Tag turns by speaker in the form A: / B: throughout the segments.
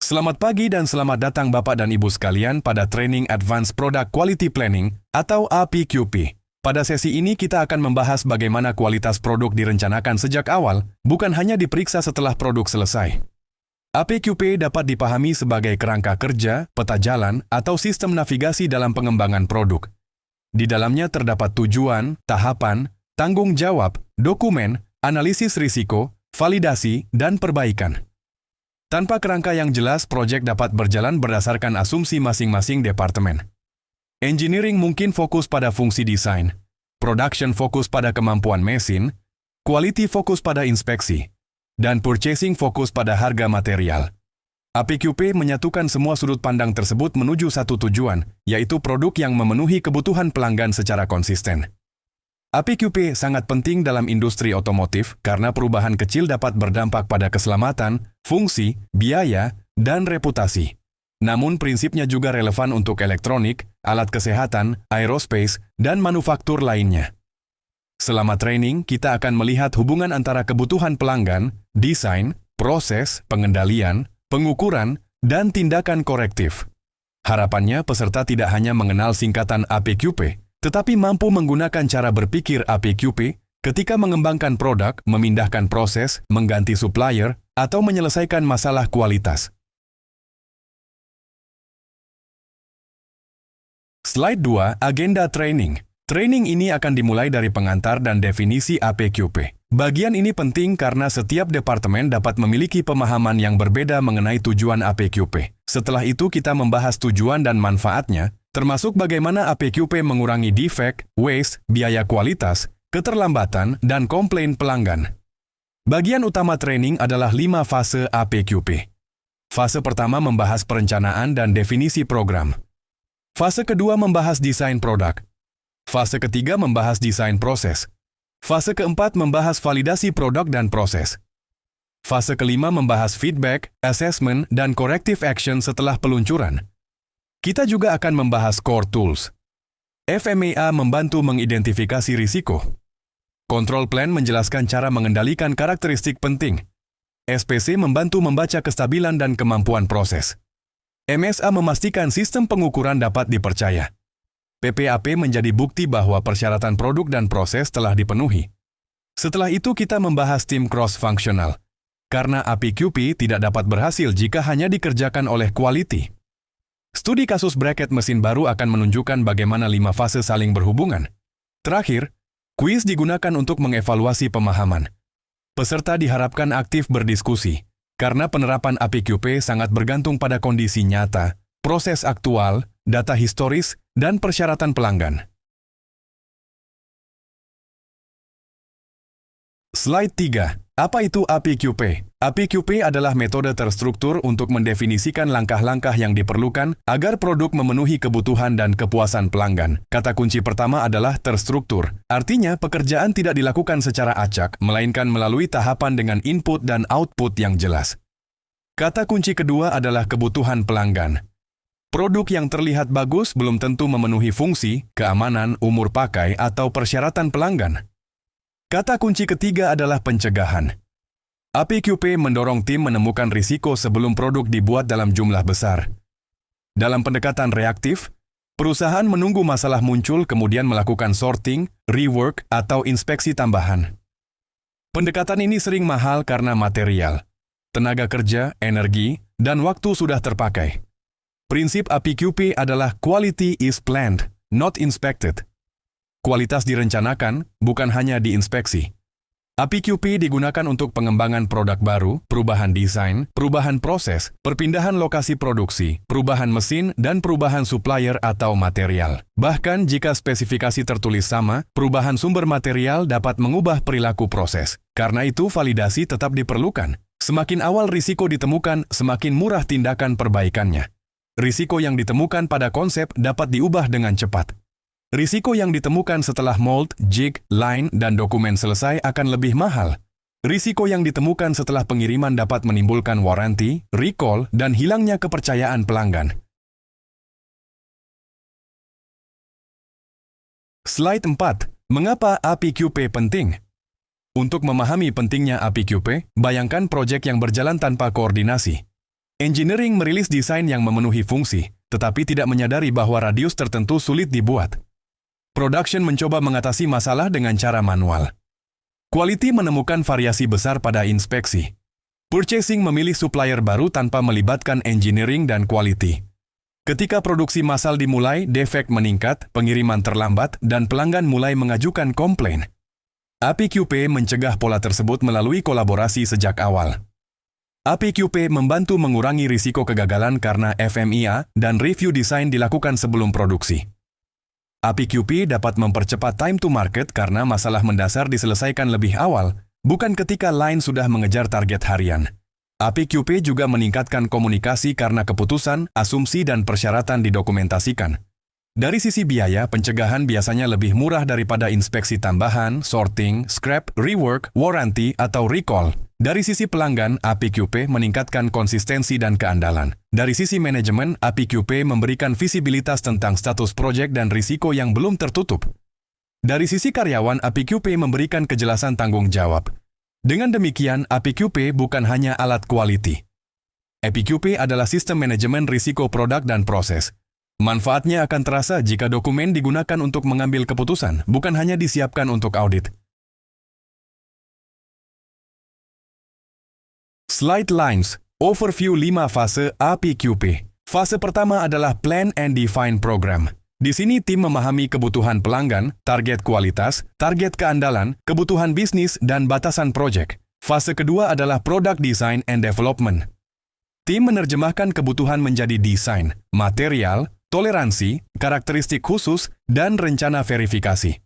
A: Selamat pagi dan selamat datang Bapak dan Ibu sekalian pada Training Advanced Product Quality Planning atau APQP. Pada sesi ini kita akan membahas bagaimana kualitas produk direncanakan sejak awal, bukan hanya diperiksa setelah produk selesai. APQP dapat dipahami sebagai kerangka kerja, peta jalan, atau sistem navigasi dalam pengembangan produk. Di dalamnya terdapat tujuan, tahapan, tanggung jawab, dokumen, analisis risiko, validasi, dan perbaikan. Tanpa kerangka yang jelas, proyek dapat berjalan berdasarkan asumsi masing-masing departemen. Engineering mungkin fokus pada fungsi desain, production fokus pada kemampuan mesin, quality fokus pada inspeksi, dan purchasing fokus pada harga material. APQP menyatukan semua sudut pandang tersebut menuju satu tujuan, yaitu produk yang memenuhi kebutuhan pelanggan secara konsisten. APQP sangat penting dalam industri otomotif karena perubahan kecil dapat berdampak pada keselamatan, fungsi, biaya, dan reputasi. Namun prinsipnya juga relevan untuk elektronik, alat kesehatan, aerospace, dan manufaktur lainnya. Selama training, kita akan melihat hubungan antara kebutuhan pelanggan, desain, proses, pengendalian, pengukuran, dan tindakan korektif. Harapannya peserta tidak hanya mengenal singkatan APQP, tetapi mampu menggunakan cara berpikir APQP ketika mengembangkan produk, memindahkan proses, mengganti supplier, atau menyelesaikan masalah kualitas. Slide 2, Agenda Training. Training ini akan dimulai dari pengantar dan definisi APQP. Bagian ini penting karena setiap departemen dapat memiliki pemahaman yang berbeda mengenai tujuan APQP. Setelah itu kita membahas tujuan dan manfaatnya, termasuk bagaimana APQP mengurangi defect, waste, biaya kualitas, keterlambatan, dan komplain pelanggan. Bagian utama training adalah 5 fase APQP. Fase pertama membahas perencanaan dan definisi program. Fase kedua membahas desain produk. Fase ketiga membahas desain proses. Fase keempat membahas validasi produk dan proses. Fase kelima membahas feedback, assessment, dan corrective action setelah peluncuran. Kita juga akan membahas core tools. FMEA membantu mengidentifikasi risiko. Control plan menjelaskan cara mengendalikan karakteristik penting. SPC membantu membaca kestabilan dan kemampuan proses. MSA memastikan sistem pengukuran dapat dipercaya. PPAP menjadi bukti bahwa persyaratan produk dan proses telah dipenuhi. Setelah itu kita membahas tim cross-functional. Karena APQP tidak dapat berhasil jika hanya dikerjakan oleh quality. Studi kasus bracket mesin baru akan menunjukkan bagaimana 5 fase saling berhubungan. Terakhir, kuis digunakan untuk mengevaluasi pemahaman. Peserta diharapkan aktif berdiskusi, karena penerapan APQP sangat bergantung pada kondisi nyata, proses aktual, data historis, dan persyaratan pelanggan. Slide 3. Apa itu APQP? APQP adalah metode terstruktur untuk mendefinisikan langkah-langkah yang diperlukan agar produk memenuhi kebutuhan dan kepuasan pelanggan. Kata kunci pertama adalah terstruktur. Artinya, pekerjaan tidak dilakukan secara acak, melainkan melalui tahapan dengan input dan output yang jelas. Kata kunci kedua adalah kebutuhan pelanggan. Produk yang terlihat bagus belum tentu memenuhi fungsi, keamanan, umur pakai, atau persyaratan pelanggan. Kata kunci ketiga adalah pencegahan. APQP mendorong tim menemukan risiko sebelum produk dibuat dalam jumlah besar. Dalam pendekatan reaktif, perusahaan menunggu masalah muncul kemudian melakukan sorting, rework, atau inspeksi tambahan. Pendekatan ini sering mahal karena material, tenaga kerja, energi, dan waktu sudah terpakai. Prinsip APQP adalah quality is planned, not inspected. Kualitas direncanakan, bukan hanya diinspeksi. APQP digunakan untuk pengembangan produk baru, perubahan desain, perubahan proses, perpindahan lokasi produksi, perubahan mesin, dan perubahan supplier atau material. Bahkan jika spesifikasi tertulis sama, perubahan sumber material dapat mengubah perilaku proses. Karena itu, validasi tetap diperlukan. Semakin awal risiko ditemukan, semakin murah tindakan perbaikannya. Risiko yang ditemukan pada konsep dapat diubah dengan cepat. Risiko yang ditemukan setelah mold, jig, line, dan dokumen selesai akan lebih mahal. Risiko yang ditemukan setelah pengiriman dapat menimbulkan waranti, recall, dan hilangnya kepercayaan pelanggan. Slide 4. Mengapa APQP penting? Untuk memahami pentingnya APQP, bayangkan proyek yang berjalan tanpa koordinasi. Engineering merilis desain yang memenuhi fungsi, tetapi tidak menyadari bahwa radius tertentu sulit dibuat. Production mencoba mengatasi masalah dengan cara manual. Quality menemukan variasi besar pada inspeksi. Purchasing memilih supplier baru tanpa melibatkan engineering dan quality. Ketika produksi massal dimulai, defek meningkat, pengiriman terlambat, dan pelanggan mulai mengajukan komplain. APQP mencegah pola tersebut melalui kolaborasi sejak awal. APQP membantu mengurangi risiko kegagalan karena FMEA dan review desain dilakukan sebelum produksi. APQP dapat mempercepat time to market karena masalah mendasar diselesaikan lebih awal, bukan ketika line sudah mengejar target harian. APQP juga meningkatkan komunikasi karena keputusan, asumsi, dan persyaratan didokumentasikan. Dari sisi biaya, pencegahan biasanya lebih murah daripada inspeksi tambahan, sorting, scrap, rework, warranty, atau recall. Dari sisi pelanggan, APQP meningkatkan konsistensi dan keandalan. Dari sisi manajemen, APQP memberikan visibilitas tentang status proyek dan risiko yang belum tertutup. Dari sisi karyawan, APQP memberikan kejelasan tanggung jawab. Dengan demikian, APQP bukan hanya alat quality. APQP adalah sistem manajemen risiko produk dan proses. Manfaatnya akan terasa jika dokumen digunakan untuk mengambil keputusan, bukan hanya disiapkan untuk audit. Slide Lines, Overview 5 Fase APQP. Fase pertama adalah Plan and Define Program. Di sini tim memahami kebutuhan pelanggan, target kualitas, target keandalan, kebutuhan bisnis, dan batasan proyek. Fase kedua adalah Product Design and Development. Tim menerjemahkan kebutuhan menjadi desain, material, toleransi, karakteristik khusus, dan rencana verifikasi.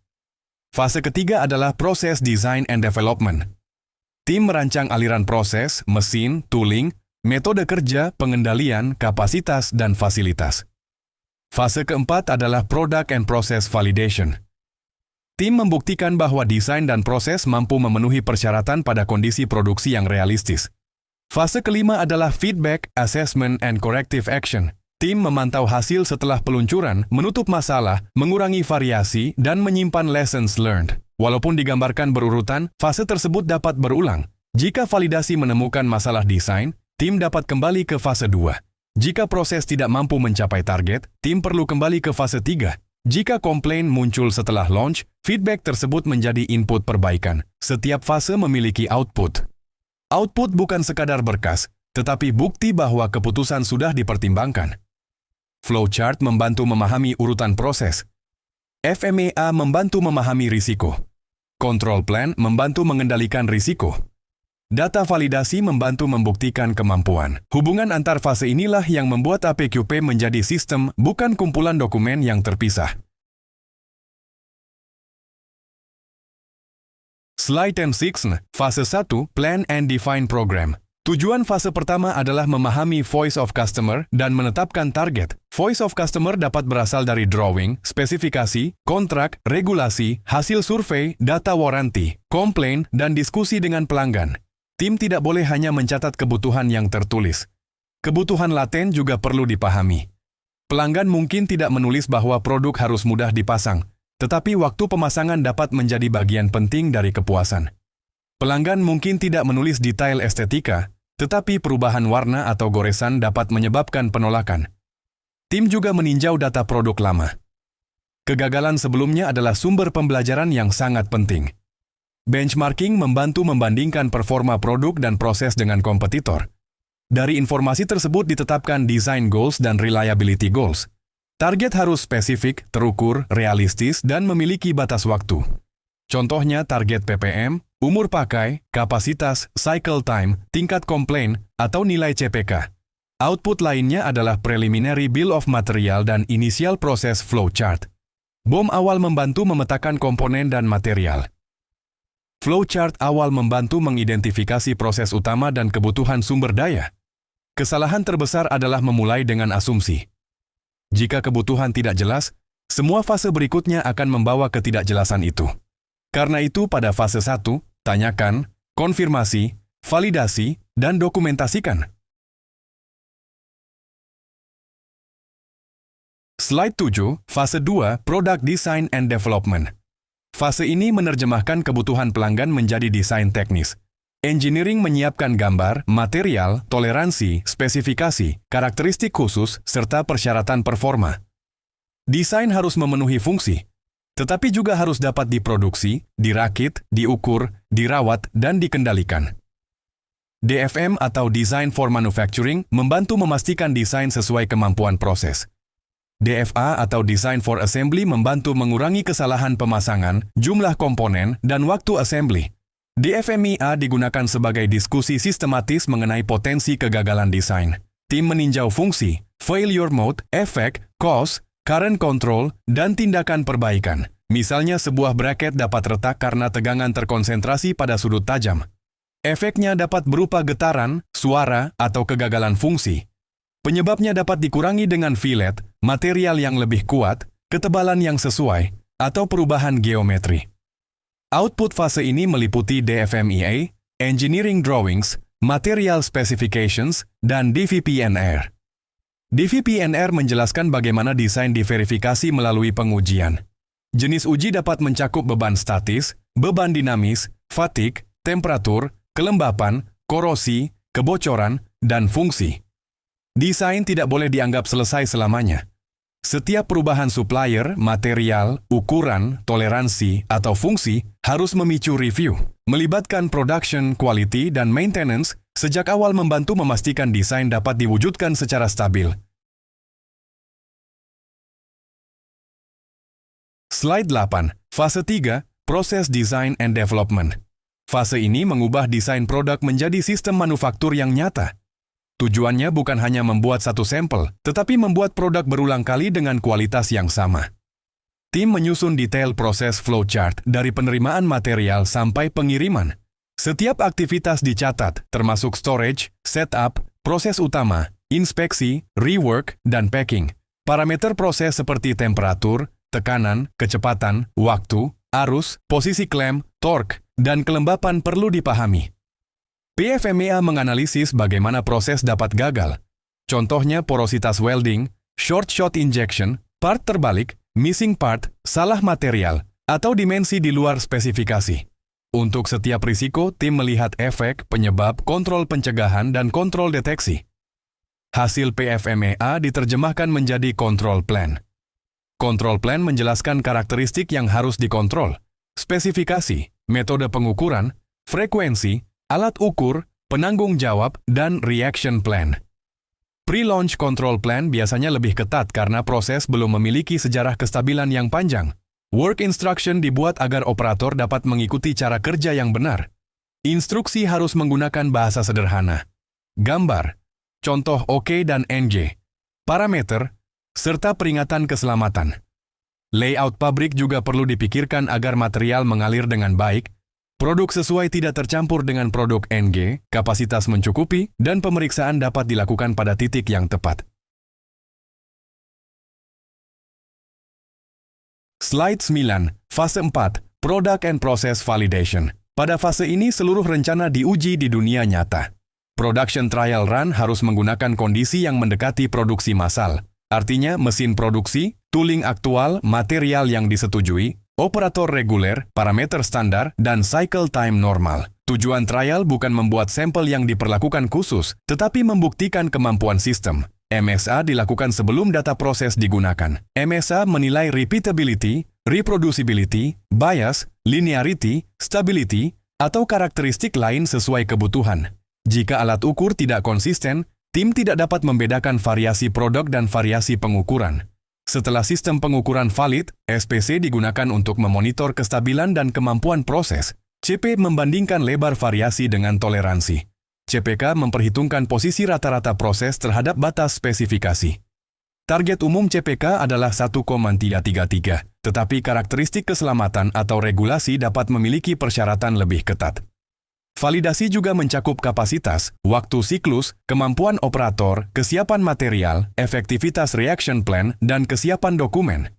A: Fase ketiga adalah Process Design and Development. Tim merancang aliran proses, mesin, tooling, metode kerja, pengendalian, kapasitas, dan fasilitas. Fase keempat adalah Product and Process Validation. Tim membuktikan bahwa desain dan proses mampu memenuhi persyaratan pada kondisi produksi yang realistis. Fase kelima adalah Feedback, Assessment, and Corrective Action. Tim memantau hasil setelah peluncuran, menutup masalah, mengurangi variasi, dan menyimpan lessons learned. Walaupun digambarkan berurutan, fase tersebut dapat berulang. Jika validasi menemukan masalah desain, tim dapat kembali ke fase 2. Jika proses tidak mampu mencapai target, tim perlu kembali ke fase 3. Jika komplain muncul setelah launch, feedback tersebut menjadi input perbaikan. Setiap fase memiliki output. Output bukan sekadar berkas, tetapi bukti bahwa keputusan sudah dipertimbangkan. Flowchart membantu memahami urutan proses. FMEA membantu memahami risiko. Control plan membantu mengendalikan risiko. Data validasi membantu membuktikan kemampuan. Hubungan antar fase inilah yang membuat APQP menjadi sistem, bukan kumpulan dokumen yang terpisah. Slide 10-6, Fase 1, Plan and Define Program. Tujuan fase pertama adalah memahami voice of customer dan menetapkan target. Voice of customer dapat berasal dari drawing, spesifikasi, kontrak, regulasi, hasil survei, data warranty, komplain, dan diskusi dengan pelanggan. Tim tidak boleh hanya mencatat kebutuhan yang tertulis. Kebutuhan laten juga perlu dipahami. Pelanggan mungkin tidak menulis bahwa produk harus mudah dipasang, tetapi waktu pemasangan dapat menjadi bagian penting dari kepuasan. Pelanggan mungkin tidak menulis detail estetika, tetapi perubahan warna atau goresan dapat menyebabkan penolakan. Tim juga meninjau data produk lama. Kegagalan sebelumnya adalah sumber pembelajaran yang sangat penting. Benchmarking membantu membandingkan performa produk dan proses dengan kompetitor. Dari informasi tersebut ditetapkan design goals dan reliability goals. Target harus spesifik, terukur, realistis, dan memiliki batas waktu. Contohnya target PPM, umur pakai, kapasitas, cycle time, tingkat komplain, atau nilai CPK. Output lainnya adalah preliminary bill of material dan initial process flowchart. BOM awal membantu memetakan komponen dan material. Flowchart awal membantu mengidentifikasi proses utama dan kebutuhan sumber daya. Kesalahan terbesar adalah memulai dengan asumsi. Jika kebutuhan tidak jelas, semua fase berikutnya akan membawa ketidakjelasan itu. Karena itu pada fase 1, tanyakan, konfirmasi, validasi, dan dokumentasikan. Slide 7, Fase 2, Product Design and Development. Fase ini menerjemahkan kebutuhan pelanggan menjadi desain teknis. Engineering menyiapkan gambar, material, toleransi, spesifikasi, karakteristik khusus, serta persyaratan performa. Desain harus memenuhi fungsi, tetapi juga harus dapat diproduksi, dirakit, diukur, dirawat, dan dikendalikan. DFM atau Design for Manufacturing membantu memastikan desain sesuai kemampuan proses. DFA atau Design for Assembly membantu mengurangi kesalahan pemasangan, jumlah komponen, dan waktu assembly. DFMIA digunakan sebagai diskusi sistematis mengenai potensi kegagalan desain. Tim meninjau fungsi, failure mode, efek, cost, current control, dan tindakan perbaikan. Misalnya sebuah bracket dapat retak karena tegangan terkonsentrasi pada sudut tajam. Efeknya dapat berupa getaran, suara, atau kegagalan fungsi. Penyebabnya dapat dikurangi dengan fillet, material yang lebih kuat, ketebalan yang sesuai, atau perubahan geometri. Output fase ini meliputi DFMEA, Engineering Drawings, Material Specifications, dan DVPNR. DVPNR menjelaskan bagaimana desain diverifikasi melalui pengujian. Jenis uji dapat mencakup beban statis, beban dinamis, fatigue, temperatur, kelembapan, korosi, kebocoran, dan fungsi. Desain tidak boleh dianggap selesai selamanya. Setiap perubahan supplier, material, ukuran, toleransi, atau fungsi harus memicu review, melibatkan production, quality, dan maintenance sejak awal membantu memastikan desain dapat diwujudkan secara stabil. Slide 8. Fase 3, Proses Design and Development. Fase ini mengubah desain produk menjadi sistem manufaktur yang nyata. Tujuannya bukan hanya membuat satu sampel, tetapi membuat produk berulang kali dengan kualitas yang sama. Tim menyusun detail proses flowchart dari penerimaan material sampai pengiriman. Setiap aktivitas dicatat, termasuk storage, setup, proses utama, inspeksi, rework, dan packing. Parameter proses seperti temperatur, tekanan, kecepatan, waktu, arus, posisi klem, torque, dan kelembapan perlu dipahami. PFMEA menganalisis bagaimana proses dapat gagal. Contohnya porositas welding, short shot injection, part terbalik, missing part, salah material, atau dimensi di luar spesifikasi. Untuk setiap risiko, tim melihat efek, penyebab, kontrol pencegahan, dan kontrol deteksi. Hasil PFMEA diterjemahkan menjadi control plan. Control plan menjelaskan karakteristik yang harus dikontrol, spesifikasi, metode pengukuran, frekuensi, alat ukur, penanggung jawab, dan reaction plan. Pre-launch control plan biasanya lebih ketat karena proses belum memiliki sejarah kestabilan yang panjang. Work instruction dibuat agar operator dapat mengikuti cara kerja yang benar. Instruksi harus menggunakan bahasa sederhana. Gambar, contoh OK dan NG, parameter, serta peringatan keselamatan. Layout pabrik juga perlu dipikirkan agar material mengalir dengan baik, produk sesuai tidak tercampur dengan produk NG, kapasitas mencukupi, dan pemeriksaan dapat dilakukan pada titik yang tepat. Slide 9. Fase 4. Product and Process Validation. Pada fase ini seluruh rencana diuji di dunia nyata. Production trial run harus menggunakan kondisi yang mendekati produksi massal. Artinya mesin produksi, tooling aktual, material yang disetujui, operator reguler, parameter standar, dan cycle time normal. Tujuan trial bukan membuat sampel yang diperlakukan khusus, tetapi membuktikan kemampuan sistem. MSA dilakukan sebelum data proses digunakan. MSA menilai repeatability, reproducibility, bias, linearity, stability, atau karakteristik lain sesuai kebutuhan. Jika alat ukur tidak konsisten, tim tidak dapat membedakan variasi produk dan variasi pengukuran. Setelah sistem pengukuran valid, SPC digunakan untuk memonitor kestabilan dan kemampuan proses. CP membandingkan lebar variasi dengan toleransi. CPK memperhitungkan posisi rata-rata proses terhadap batas spesifikasi. Target umum CPK adalah 1,333, tetapi karakteristik keselamatan atau regulasi dapat memiliki persyaratan lebih ketat. Validasi juga mencakup kapasitas, waktu siklus, kemampuan operator, kesiapan material, efektivitas reaction plan, dan kesiapan dokumen.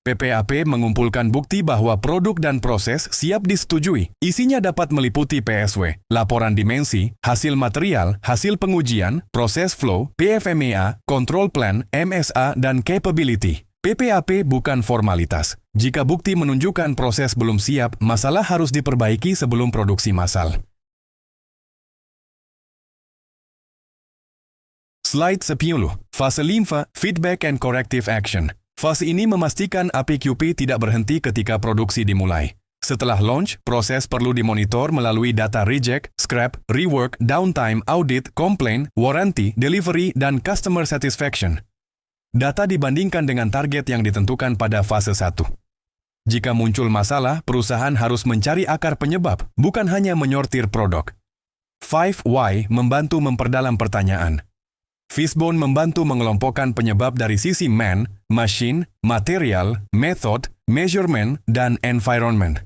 A: PPAP mengumpulkan bukti bahwa produk dan proses siap disetujui. Isinya dapat meliputi PSW, laporan dimensi, hasil material, hasil pengujian, proses flow, PFMEA, control plan, MSA, dan capability. PPAP bukan formalitas. Jika bukti menunjukkan proses belum siap, masalah harus diperbaiki sebelum produksi massal. Slide 10. Fase 5, Feedback and Corrective Action. Fase ini memastikan APQP tidak berhenti ketika produksi dimulai. Setelah launch, proses perlu dimonitor melalui data reject, scrap, rework, downtime, audit, complaint, warranty, delivery, dan customer satisfaction. Data dibandingkan dengan target yang ditentukan pada fase 1. Jika muncul masalah, perusahaan harus mencari akar penyebab, bukan hanya menyortir produk. 5 Why membantu memperdalam pertanyaan. Fishbone membantu mengelompokkan penyebab dari sisi man, machine, material, method, measurement, dan environment.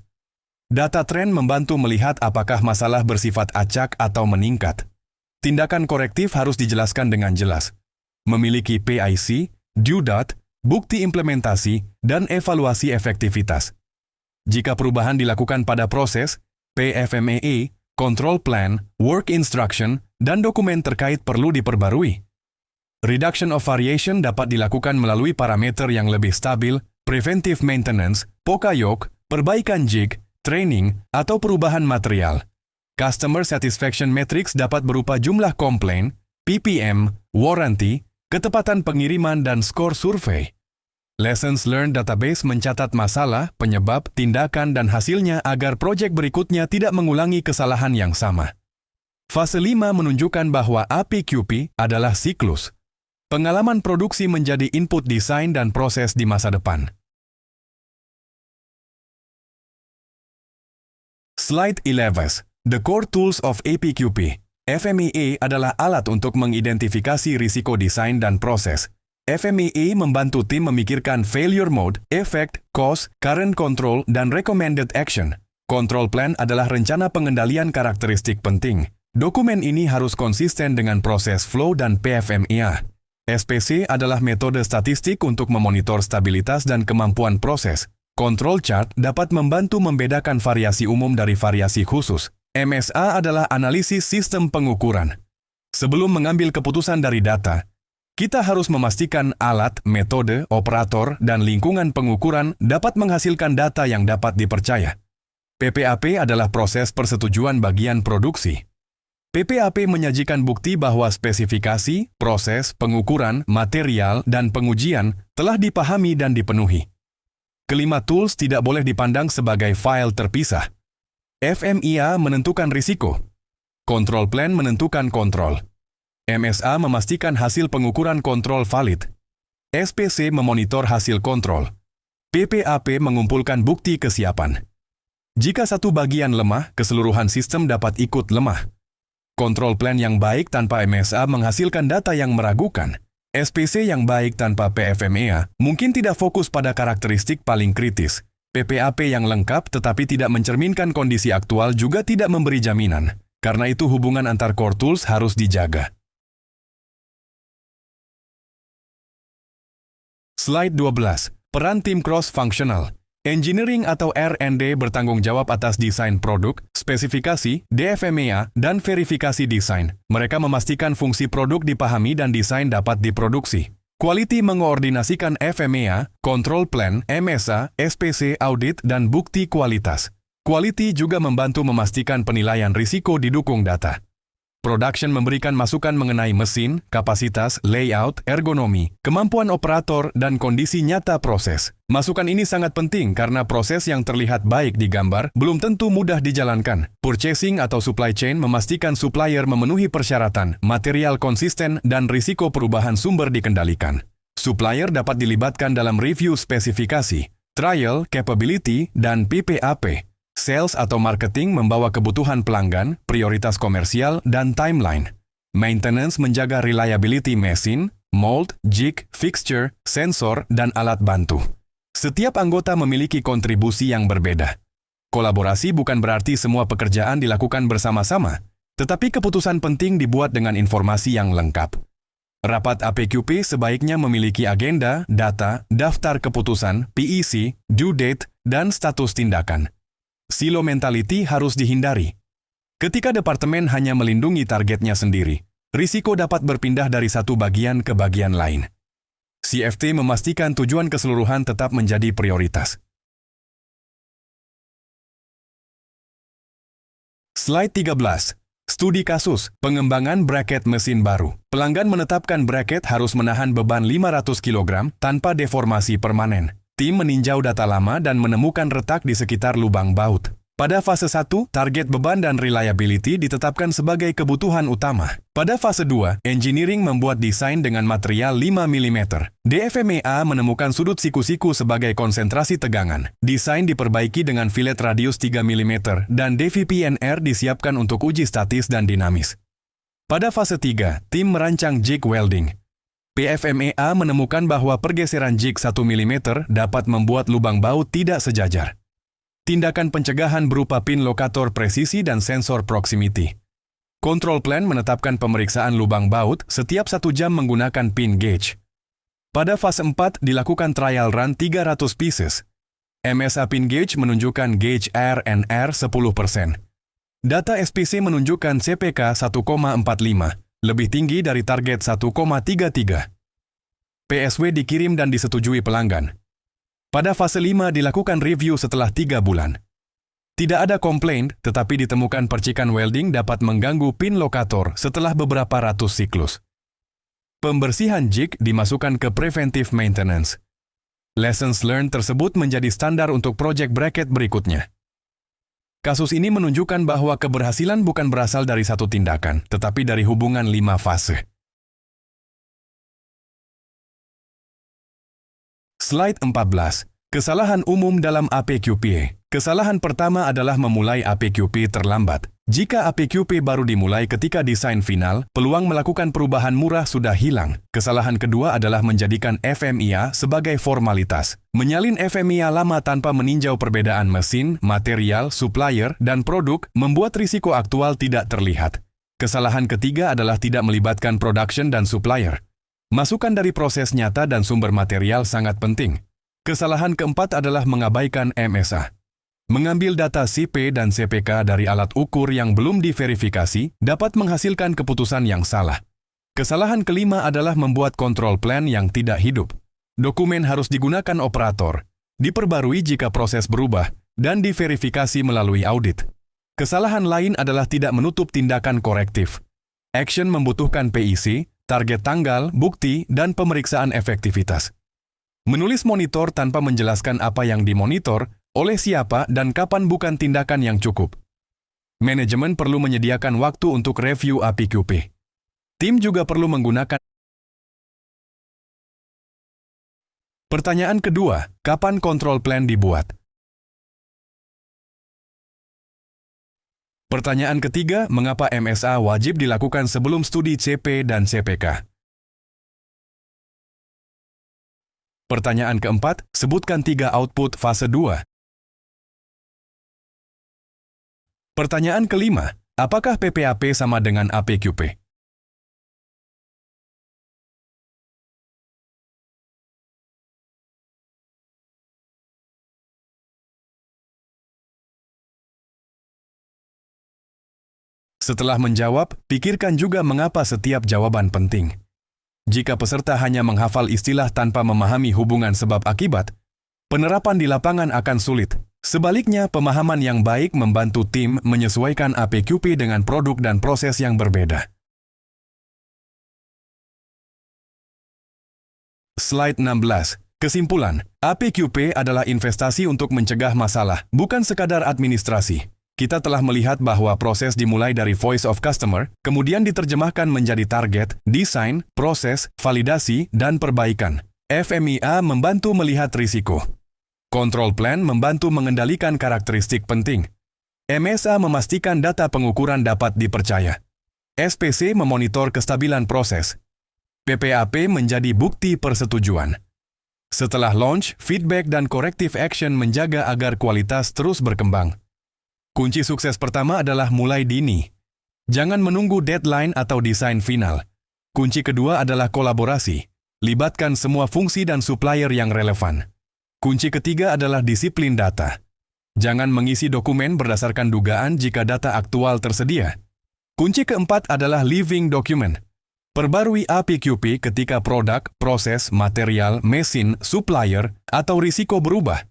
A: Data trend membantu melihat apakah masalah bersifat acak atau meningkat. Tindakan korektif harus dijelaskan dengan jelas. Memiliki PIC, due date, bukti implementasi, dan evaluasi efektivitas. Jika perubahan dilakukan pada proses, PFMEA, control plan, work instruction, dan dokumen terkait perlu diperbarui. Reduction of variation dapat dilakukan melalui parameter yang lebih stabil, preventive maintenance, pokayok, perbaikan jig, training, atau perubahan material. Customer satisfaction metrics dapat berupa jumlah komplain, PPM, warranty, ketepatan pengiriman, dan skor survei. Lessons learned database mencatat masalah, penyebab, tindakan, dan hasilnya agar proyek berikutnya tidak mengulangi kesalahan yang sama. Fase 5 menunjukkan bahwa APQP adalah siklus. Pengalaman produksi menjadi input desain dan proses di masa depan. Slide 11. The core tools of APQP. FMEA adalah alat untuk mengidentifikasi risiko desain dan proses. FMEA membantu tim memikirkan failure mode, effect, cost, current control, dan recommended action. Control plan adalah rencana pengendalian karakteristik penting. Dokumen ini harus konsisten dengan proses flow dan PFMEA. SPC adalah metode statistik untuk memonitor stabilitas dan kemampuan proses. Control chart dapat membantu membedakan variasi umum dari variasi khusus. MSA adalah analisis sistem pengukuran. Sebelum mengambil keputusan dari data, kita harus memastikan alat, metode, operator, dan lingkungan pengukuran dapat menghasilkan data yang dapat dipercaya. PPAP adalah proses persetujuan bagian produksi. PPAP menyajikan bukti bahwa spesifikasi, proses, pengukuran, material, dan pengujian telah dipahami dan dipenuhi. Kelima tools tidak boleh dipandang sebagai file terpisah. FMEA menentukan risiko. Control plan menentukan kontrol. MSA memastikan hasil pengukuran kontrol valid. SPC memonitor hasil kontrol. PPAP mengumpulkan bukti kesiapan. Jika satu bagian lemah, keseluruhan sistem dapat ikut lemah. Control plan yang baik tanpa MSA menghasilkan data yang meragukan. SPC yang baik tanpa PFMEA mungkin tidak fokus pada karakteristik paling kritis. PPAP yang lengkap tetapi tidak mencerminkan kondisi aktual juga tidak memberi jaminan. Karena itu hubungan antar core tools harus dijaga. Slide 12. Peran tim cross-functional. Engineering atau R&D bertanggung jawab atas desain produk, spesifikasi, DFMEA, dan verifikasi desain. Mereka memastikan fungsi produk dipahami dan desain dapat diproduksi. Quality mengoordinasikan FMEA, control plan, MSA, SPC, audit, dan bukti kualitas. Quality juga membantu memastikan penilaian risiko didukung data. Production memberikan masukan mengenai mesin, kapasitas, layout, ergonomi, kemampuan operator, dan kondisi nyata proses. Masukan ini sangat penting karena proses yang terlihat baik di gambar belum tentu mudah dijalankan. Purchasing atau supply chain memastikan supplier memenuhi persyaratan, material konsisten, dan risiko perubahan sumber dikendalikan. Supplier dapat dilibatkan dalam review spesifikasi, trial, capability, dan PPAP. Sales atau marketing membawa kebutuhan pelanggan, prioritas komersial, dan timeline. Maintenance menjaga reliability mesin, mold, jig, fixture, sensor, dan alat bantu. Setiap anggota memiliki kontribusi yang berbeda. Kolaborasi bukan berarti semua pekerjaan dilakukan bersama-sama, tetapi keputusan penting dibuat dengan informasi yang lengkap. Rapat APQP sebaiknya memiliki agenda, data, daftar keputusan, PEC, due date, dan status tindakan. Silo mentality harus dihindari. Ketika departemen hanya melindungi targetnya sendiri, risiko dapat berpindah dari satu bagian ke bagian lain. CFT memastikan tujuan keseluruhan tetap menjadi prioritas. Slide 13. Studi kasus, pengembangan bracket mesin baru. Pelanggan menetapkan bracket harus menahan beban 500 kg tanpa deformasi permanen. Tim meninjau data lama dan menemukan retak di sekitar lubang baut. Pada fase 1, target beban dan reliability ditetapkan sebagai kebutuhan utama. Pada fase 2, engineering membuat desain dengan material 5 mm. DFMEA menemukan sudut siku-siku sebagai konsentrasi tegangan. Desain diperbaiki dengan fillet radius 3 mm dan DVPNR disiapkan untuk uji statis dan dinamis. Pada fase 3, tim merancang jig welding. PFMEA menemukan bahwa pergeseran jig 1 mm dapat membuat lubang baut tidak sejajar. Tindakan pencegahan berupa pin lokator presisi dan sensor proximity. Control plan menetapkan pemeriksaan lubang baut setiap 1 jam menggunakan pin gauge. Pada fase 4 dilakukan trial run 300 pieces. MSA pin gauge menunjukkan gauge R&R 10%. Data SPC menunjukkan CPK 1,45, lebih tinggi dari target 1,33. PSW dikirim dan disetujui pelanggan. Pada fase 5 dilakukan review setelah 3 bulan. Tidak ada komplain, tetapi ditemukan percikan welding dapat mengganggu pin lokator setelah beberapa ratus siklus. Pembersihan jig dimasukkan ke preventive maintenance. Lessons learned tersebut menjadi standar untuk project bracket berikutnya. Kasus ini menunjukkan bahwa keberhasilan bukan berasal dari satu tindakan, tetapi dari hubungan 5 fase. Slide 14. Kesalahan umum dalam APQP. Kesalahan pertama adalah memulai APQP terlambat. Jika APQP baru dimulai ketika desain final, peluang melakukan perubahan murah sudah hilang. Kesalahan kedua adalah menjadikan FMEA sebagai formalitas. Menyalin FMEA lama tanpa meninjau perbedaan mesin, material, supplier, dan produk membuat risiko aktual tidak terlihat. Kesalahan ketiga adalah tidak melibatkan production dan supplier. Masukan dari proses nyata dan sumber material sangat penting. Kesalahan keempat adalah mengabaikan MSA. Mengambil data CP dan CPK dari alat ukur yang belum diverifikasi dapat menghasilkan keputusan yang salah. Kesalahan kelima adalah membuat control plan yang tidak hidup. Dokumen harus digunakan operator, diperbarui jika proses berubah, dan diverifikasi melalui audit. Kesalahan lain adalah tidak menutup tindakan korektif. Action membutuhkan PIC, target tanggal, bukti, dan pemeriksaan efektivitas. Menulis monitor tanpa menjelaskan apa yang dimonitor, oleh siapa, dan kapan bukan tindakan yang cukup. Manajemen perlu menyediakan waktu untuk review APQP. Tim juga perlu menggunakan. Pertanyaan kedua, kapan control plan dibuat? Pertanyaan ketiga, mengapa MSA wajib dilakukan sebelum studi CP dan CPK? Pertanyaan keempat, sebutkan 3 output fase 2. Pertanyaan kelima, apakah PPAP sama dengan APQP? Setelah menjawab, pikirkan juga mengapa setiap jawaban penting. Jika peserta hanya menghafal istilah tanpa memahami hubungan sebab akibat, penerapan di lapangan akan sulit. Sebaliknya, pemahaman yang baik membantu tim menyesuaikan APQP dengan produk dan proses yang berbeda. Slide 16. Kesimpulan, APQP adalah investasi untuk mencegah masalah, bukan sekadar administrasi. Kita telah melihat bahwa proses dimulai dari voice of customer, kemudian diterjemahkan menjadi target, desain, proses, validasi, dan perbaikan. FMEA membantu melihat risiko. Control plan membantu mengendalikan karakteristik penting. MSA memastikan data pengukuran dapat dipercaya. SPC memonitor kestabilan proses. PPAP menjadi bukti persetujuan. Setelah launch, feedback dan corrective action menjaga agar kualitas terus berkembang. Kunci sukses pertama adalah mulai dini. Jangan menunggu deadline atau desain final. Kunci kedua adalah kolaborasi. Libatkan semua fungsi dan supplier yang relevan. Kunci ketiga adalah disiplin data. Jangan mengisi dokumen berdasarkan dugaan jika data aktual tersedia. Kunci keempat adalah living document. Perbarui APQP ketika produk, proses, material, mesin, supplier, atau risiko berubah.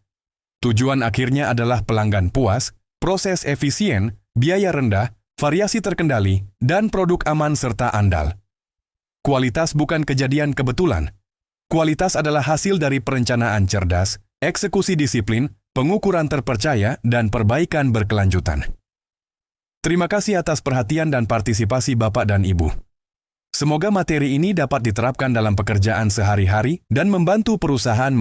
A: Tujuan akhirnya adalah pelanggan puas, proses efisien, biaya rendah, variasi terkendali, dan produk aman serta andal. Kualitas bukan kejadian kebetulan. Kualitas adalah hasil dari perencanaan cerdas, eksekusi disiplin, pengukuran terpercaya, dan perbaikan berkelanjutan. Terima kasih atas perhatian dan partisipasi Bapak dan Ibu. Semoga materi ini dapat diterapkan dalam pekerjaan sehari-hari dan membantu perusahaan